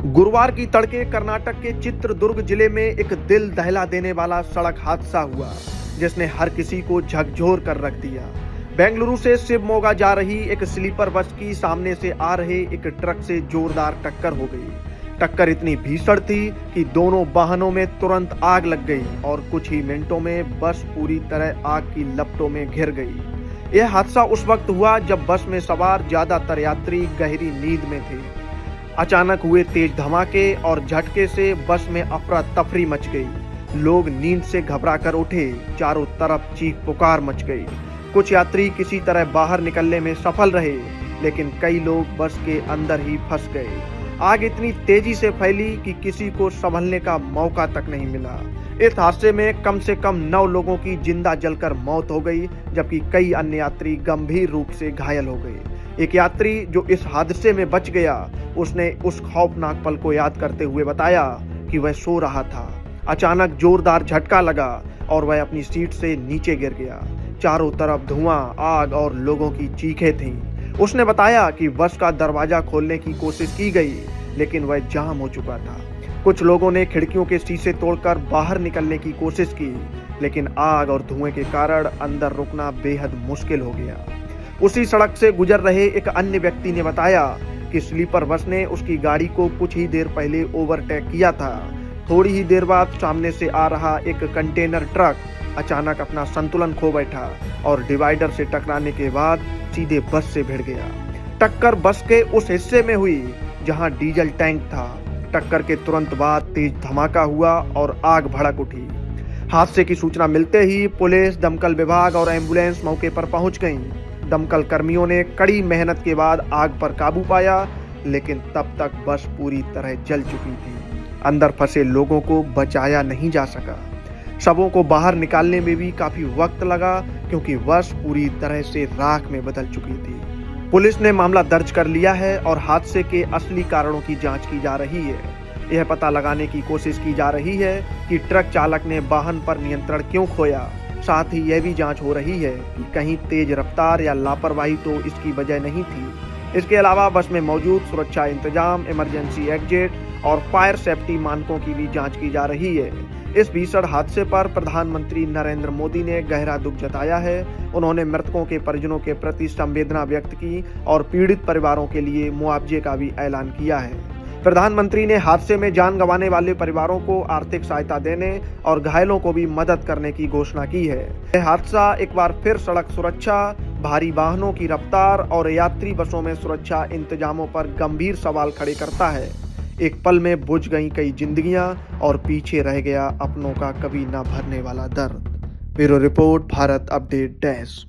गुरुवार की तड़के कर्नाटक के चित्रदुर्ग जिले में एक दिल दहला देने वाला सड़क हादसा हुआ जिसने हर किसी को झकझोर कर रख दिया। बेंगलुरु से शिवमोगा जा रही एक स्लीपर बस की सामने से आ रहे एक ट्रक से जोरदार टक्कर हो गई। टक्कर इतनी भीषण थी कि दोनों वाहनों में तुरंत आग लग गई और कुछ ही मिनटों में बस पूरी तरह आग की लपटों में घिर गई। यह हादसा उस वक्त हुआ जब बस में सवार ज्यादातर यात्री गहरी नींद में थे। अचानक हुए तेज धमाके और झटके से बस में अफरा तफरी मच गई। लोग नींद से घबरा कर उठे, चारों तरफ चीख पुकार मच गई। कुछ यात्री किसी तरह बाहर निकलने में सफल रहे, लेकिन कई लोग बस के अंदर ही फंस गए। आग इतनी तेजी से फैली कि किसी को संभलने का मौका तक नहीं मिला। इस हादसे में कम से कम 9 लोगों की जिंदा जलकर मौत हो गई, जबकि कई अन्य यात्री गंभीर रूप से घायल हो गए। एक यात्री जो इस हादसे में बच गया, उसने उस खौफनाक पल को याद करते हुए बताया कि वह सो रहा था। अचानक जोरदार झटका लगा और वह अपनी सीट से नीचे गिर गया। चारों तरफ धुआं, आग और लोगों की चीखें थीं। उसने बताया कि बस का दरवाजा खोलने की कोशिश की गई, लेकिन वह जाम हो चुका था। कुछ लोगों ने खिड़कियों के शीशे तोड़कर बाहर निकलने की कोशिश की, लेकिन आग और धुएं के कारण अंदर रुकना बेहद मुश्किल हो गया। उसी सड़क से गुजर रहे एक अन्य व्यक्ति ने बताया कि स्लीपर बस ने उसकी गाड़ी को कुछ ही देर पहले ओवरटेक किया था। थोड़ी ही देर बाद सामने से आ रहा एक कंटेनर ट्रक अचानक अपना संतुलन खो बैठा और डिवाइडर से टकराने के बाद सीधे बस से भिड़ गया। टक्कर बस के उस हिस्से में हुई जहां डीजल टैंक था। टक्कर के तुरंत बाद तेज धमाका हुआ और आग भड़क उठी। हादसे की सूचना मिलते ही पुलिस, दमकल विभाग और एम्बुलेंस मौके पर पहुंच गईं। दमकल कर्मियों ने कड़ी मेहनत के बाद आग पर काबू पाया, लेकिन तब तक बस पूरी तरह जल चुकी थी। अंदर फंसे लोगों को बचाया नहीं जा सका। शवों को बाहर निकालने में भी काफी वक्त लगा, क्योंकि बस पूरी तरह से राख में बदल चुकी थी। पुलिस ने मामला दर्ज कर लिया है और हादसे के असली कारणों की जांच की जा रही है। यह पता लगाने की कोशिश की जा रही है कि ट्रक चालक ने वाहन पर नियंत्रण क्यों खोया। साथ ही यह भी जांच हो रही है कि कहीं तेज रफ्तार या लापरवाही तो इसकी वजह नहीं थी। इसके अलावा बस में मौजूद सुरक्षा इंतजाम, इमरजेंसी एग्जिट और फायर सेफ्टी मानकों की भी जांच की जा रही है। इस भीषण हादसे पर प्रधानमंत्री नरेंद्र मोदी ने गहरा दुख जताया है। उन्होंने मृतकों के परिजनों के प्रति संवेदना व्यक्त की और पीड़ित परिवारों के लिए मुआवजे का भी ऐलान किया है। प्रधानमंत्री ने हादसे में जान गंवाने वाले परिवारों को आर्थिक सहायता देने और घायलों को भी मदद करने की घोषणा की है। यह हादसा एक बार फिर सड़क सुरक्षा, भारी वाहनों की रफ्तार और यात्री बसों में सुरक्षा इंतजामों पर गंभीर सवाल खड़े करता है। एक पल में बुझ गई कई जिंदगियां और पीछे रह गया अपनों का कभी न भरने वाला दर्द। Bureau report, Bharat update desk.